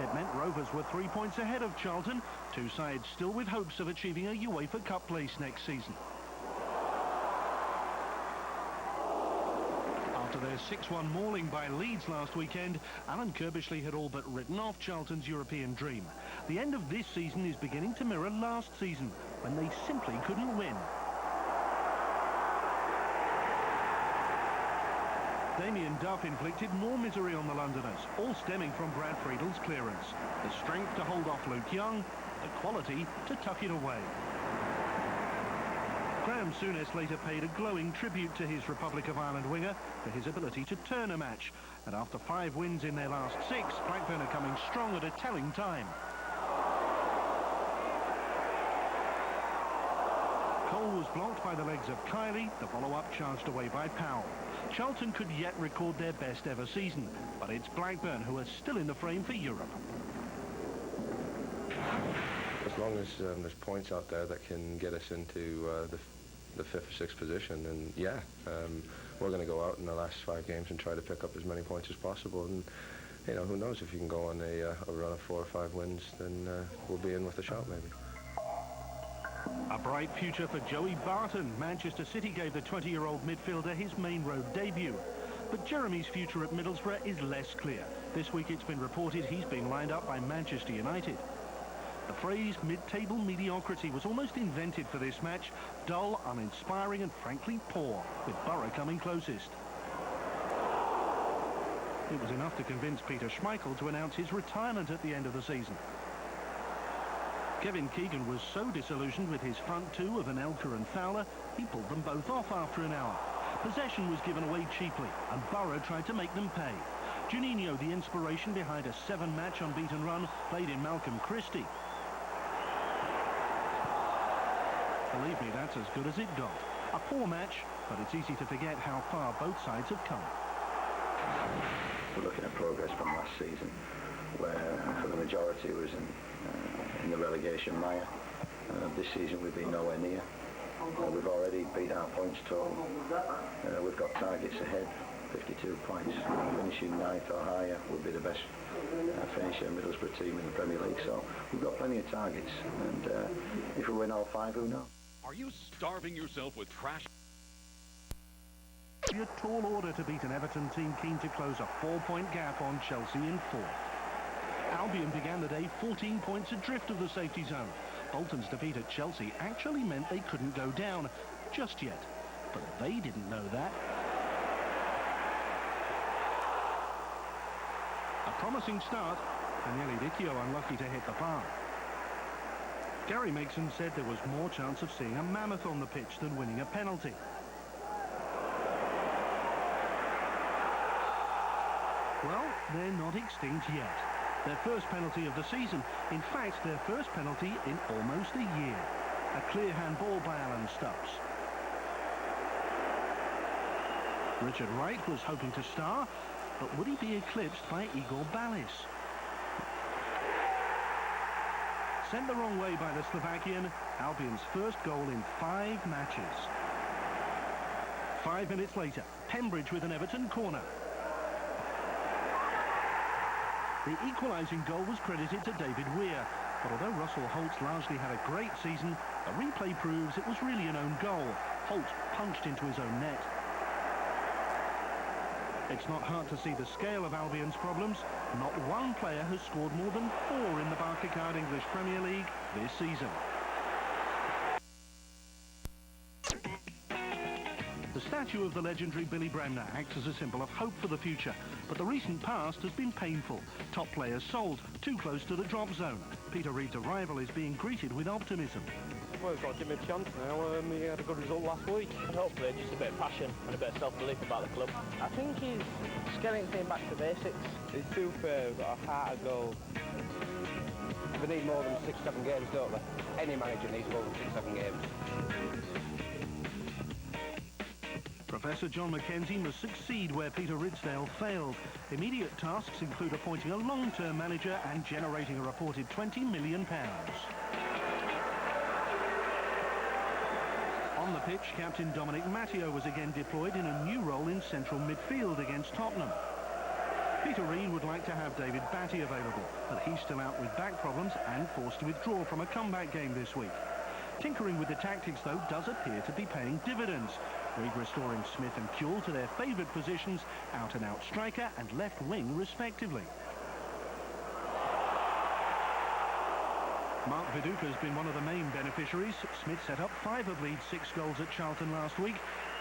It meant Rovers were 3 points ahead of Charlton, two sides still with hopes of achieving a UEFA Cup place next season. After their 6-1 mauling by Leeds last weekend, Alan Kirbishley had all but written off Charlton's European dream. The end of this season is beginning to mirror last season, when they simply couldn't win. Damien Duff inflicted more misery on the Londoners, all stemming from Brad Friedel's clearance. The strength to hold off Luke Young, the quality to tuck it away. Graham Souness later paid a glowing tribute to his Republic of Ireland winger for his ability to turn a match. And after 5 wins in their last 6, Blackburn are coming strong at a telling time. Cole was blocked by the legs of Kiley, the follow-up charged away by Powell. Charlton could yet record their best ever season, but it's Blackburn who are still in the frame for Europe. As long as there's points out there that can get us into the 5th or 6th position, then yeah, we're going to go out in the last 5 games and try to pick up as many points as possible. And you know, who knows, if you can go on a run of 4 or 5 wins, then we'll be in with a shot maybe. A bright future for Joey Barton. Manchester City gave the 20-year-old midfielder his main road debut. But Jeremy's future at Middlesbrough is less clear. This week it's been reported he's being lined up by Manchester United. The phrase mid-table mediocrity was almost invented for this match. Dull, uninspiring and frankly poor, with Borough coming closest. It was enough to convince Peter Schmeichel to announce his retirement at the end of the season. Kevin Keegan was so disillusioned with his front two of Anelka and Fowler, he pulled them both off after an hour. Possession was given away cheaply, and Borough tried to make them pay. Juninho, the inspiration behind a 7-match unbeaten run, played in Malcolm Christie. Believe me, that's as good as it got. A poor match, but it's easy to forget how far both sides have come. We're looking at progress from last season, where for the majority it was in the relegation mire. This season we've been nowhere near. We've already beat our points total. We've got targets ahead, 52 points. Finishing 9th or higher would be the best finisher Middlesbrough team in the Premier League. So we've got plenty of targets, and if we win all 5, who knows? Are you starving yourself with trash? A tall order to beat an Everton team keen to close a 4-point gap on Chelsea in 4th. Albion began the day 14 points adrift of the safety zone. Bolton's defeat at Chelsea actually meant they couldn't go down just yet. But they didn't know that. A promising start, and Nelly Dicchio unlucky to hit the bar. Gary Megson said there was more chance of seeing a mammoth on the pitch than winning a penalty. Well, they're not extinct yet. Their first penalty of the season. In fact, their first penalty in almost a year. A clear handball by Alan Stubbs. Richard Wright was hoping to star, but would he be eclipsed by Igor Balis? Sent the wrong way by the Slovakian, Albion's first goal in 5 matches. 5 minutes later, Pembridge with an Everton corner. The equalising goal was credited to David Weir, but although Russell Holt's largely had a great season, the replay proves it was really an own goal. Holt punched into his own net. It's not hard to see the scale of Albion's problems. Not one player has scored more than 4 in the Barclaycard English Premier League this season. The statue of the legendary Billy Bremner acts as a symbol of hope for the future, but the recent past has been painful. Top players sold, too close to the drop zone. Peter Reid's arrival is being greeted with optimism. Well, we've got to give him a chance now. He had a good result last week. Hopefully just a bit of passion and a bit of self-belief about the club. I think he's just getting things back to basics. It's too fair, we've got a heart of gold. We need more than 6-7 games, don't we? Any manager needs more than 6-7 games. Professor John Mackenzie must succeed where Peter Ridsdale failed. Immediate tasks include appointing a long-term manager and generating a reported £20 million. On the pitch, captain Dominic Matteo was again deployed in a new role in central midfield against Tottenham. Peter Reid would like to have David Batty available, but he's still out with back problems and forced to withdraw from a comeback game this week. Tinkering with the tactics, though, does appear to be paying dividends. Reid restoring Smith and Kuehl to their favoured positions, out-and-out striker and left wing, respectively. Mark Viduka's been one of the main beneficiaries. Smith set up 5 of Leeds' 6 goals at Charlton last week.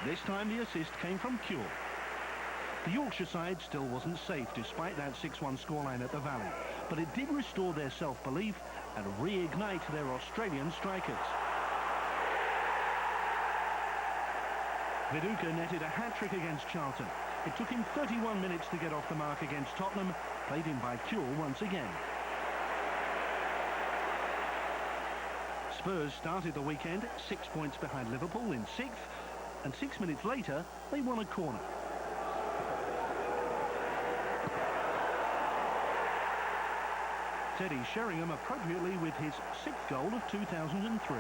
This time the assist came from Kuehl. The Yorkshire side still wasn't safe despite that 6-1 scoreline at the Valley, but it did restore their self-belief and reignite their Australian strikers. Viduka netted a hat-trick against Charlton. It took him 31 minutes to get off the mark against Tottenham, played in by Kuehl once again. Spurs started the weekend 6 points behind Liverpool in 6th, and 6 minutes later they won a corner. Teddy Sheringham appropriately with his 6th goal of 2003.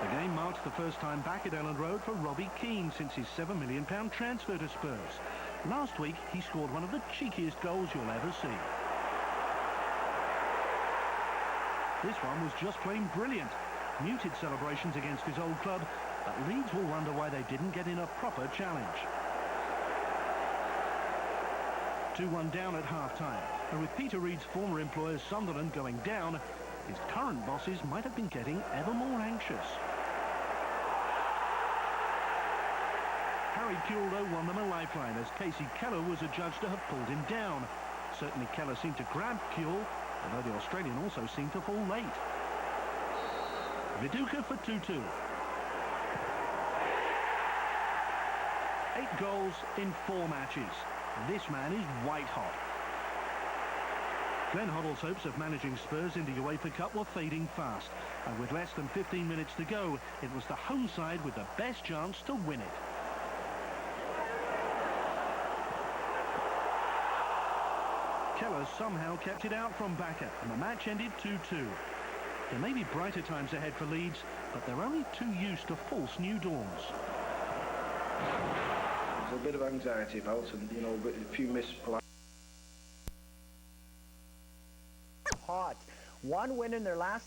The game marks the first time back at Elland Road for Robbie Keane since his £7 million transfer to Spurs. Last week he scored one of the cheekiest goals you'll ever see. This one was just plain brilliant. Muted celebrations against his old club, but Leeds will wonder why they didn't get in a proper challenge. 2-1 down at half-time, and with Peter Reid's former employer Sunderland going down, his current bosses might have been getting ever more anxious. Harry Kuehl, though, won them a lifeline as Casey Keller was adjudged to have pulled him down. Certainly Keller seemed to grab Kuehl, although the Australian also seemed to fall late. Viduka for 2-2. 8 goals in 4 matches. This man is white hot. Glenn Hoddle's hopes of managing Spurs in the UEFA Cup were fading fast, and with less than 15 minutes to go, it was the home side with the best chance to win it. Keller somehow kept it out from Bakker, and the match ended 2-2. There may be brighter times ahead for Leeds, but they're only too used to false new dawns. There's a bit of anxiety about, and a few missed Hot. 1 win in their last